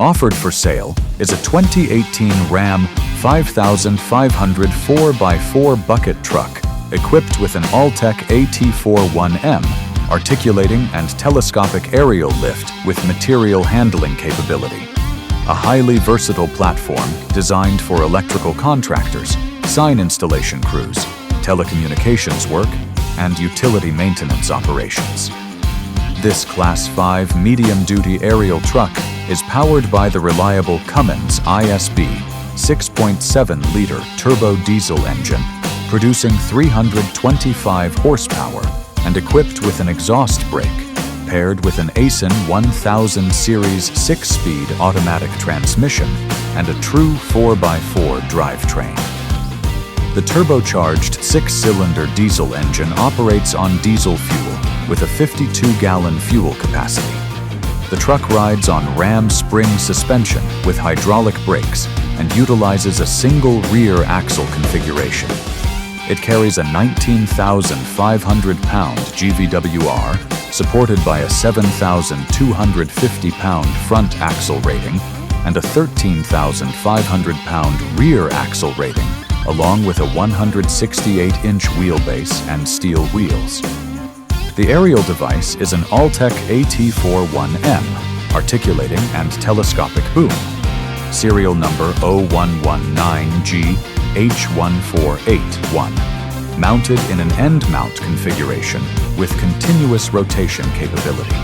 Offered for sale is a 2018 Ram 5500 4x4 bucket truck equipped with an Altec AT41M articulating and telescopic aerial lift with material handling capability. A highly versatile platform designed for electrical contractors, sign installation crews, telecommunications work, and utility maintenance operations. This Class 5 medium-duty aerial truck is powered by the reliable Cummins ISB 6.7-liter turbo diesel engine, producing 325 horsepower and equipped with an exhaust brake, paired with an Aisin 1000 series 6-speed automatic transmission and a true 4x4 drivetrain. The turbocharged 6-cylinder diesel engine operates on diesel fuel with a 52-gallon fuel capacity. The truck rides on Ram spring suspension with hydraulic brakes and utilizes a single rear axle configuration. It carries a 19,500-pound GVWR supported by a 7,250-pound front axle rating and a 13,500-pound rear axle rating, along with a 168-inch wheelbase and steel wheels. The aerial device is an Altec AT41M articulating and telescopic boom, serial number 0119GH1481, mounted in an end mount configuration with continuous rotation capability.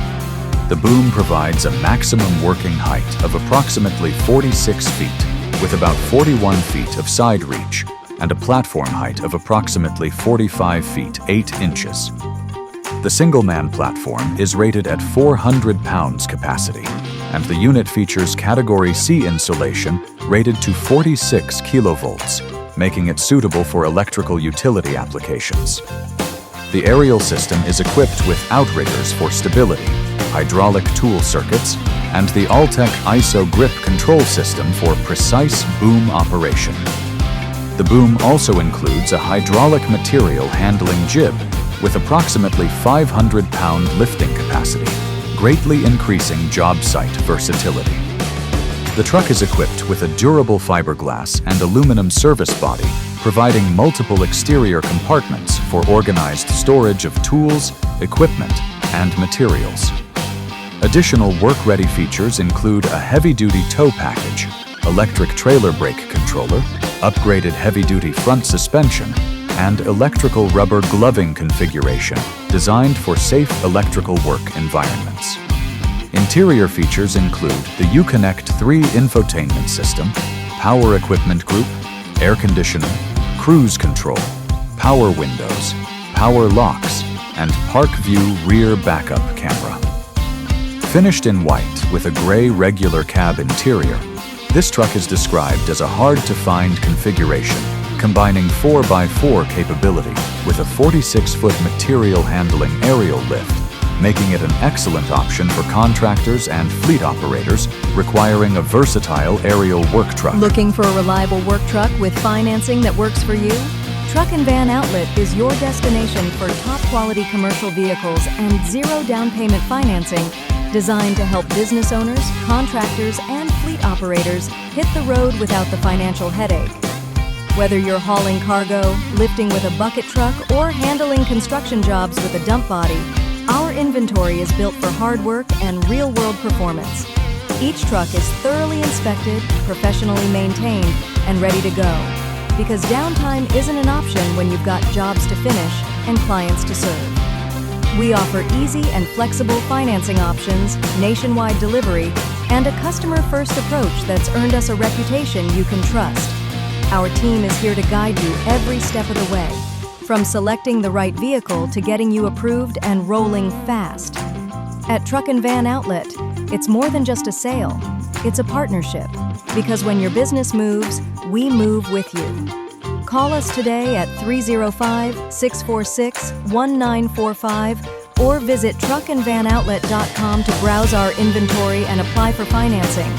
The boom provides a maximum working height of approximately 46 feet, with about 41 feet of side reach, and a platform height of approximately 45 feet 8 inches. The single-man platform is rated at 400 pounds capacity, and the unit features Category C insulation rated to 46 kilovolts, making it suitable for electrical utility applications. The aerial system is equipped with outriggers for stability, hydraulic tool circuits, and the Altec ISO grip control system for precise boom operation. The boom also includes a hydraulic material handling jib with approximately 500-pound lifting capacity, greatly increasing job site versatility. The truck is equipped with a durable fiberglass and aluminum service body, providing multiple exterior compartments for organized storage of tools, equipment, and materials. Additional work-ready features include a heavy-duty tow package, electric trailer brake controller, upgraded heavy-duty front suspension, and electrical rubber gloving configuration designed for safe electrical work environments. Interior features include the Uconnect 3 infotainment system, power equipment group, air conditioner, cruise control, power windows, power locks, and Park View rear backup camera. Finished in white with a gray regular cab interior, this truck is described as a hard-to-find configuration, combining 4x4 capability with a 46-foot material handling aerial lift, making it an excellent option for contractors and fleet operators requiring a versatile aerial work truck. Looking for a reliable work truck with financing that works for you? Truck and Van Outlet is your destination for top-quality commercial vehicles and zero down payment financing designed to help business owners, contractors, and fleet operators hit the road without the financial headache. Whether you're hauling cargo, lifting with a bucket truck, or handling construction jobs with a dump body, our inventory is built for hard work and real-world performance. Each truck is thoroughly inspected, professionally maintained, and ready to go. Because downtime isn't an option when you've got jobs to finish and clients to serve. We offer easy and flexible financing options, nationwide delivery, and a customer-first approach that's earned us a reputation you can trust. Our team is here to guide you every step of the way, from selecting the right vehicle to getting you approved and rolling fast. At Truck and Van Outlet, it's more than just a sale, it's a partnership, because when your business moves, we move with you. Call us today at 305-646-1945 or visit truckandvanoutlet.com to browse our inventory and apply for financing.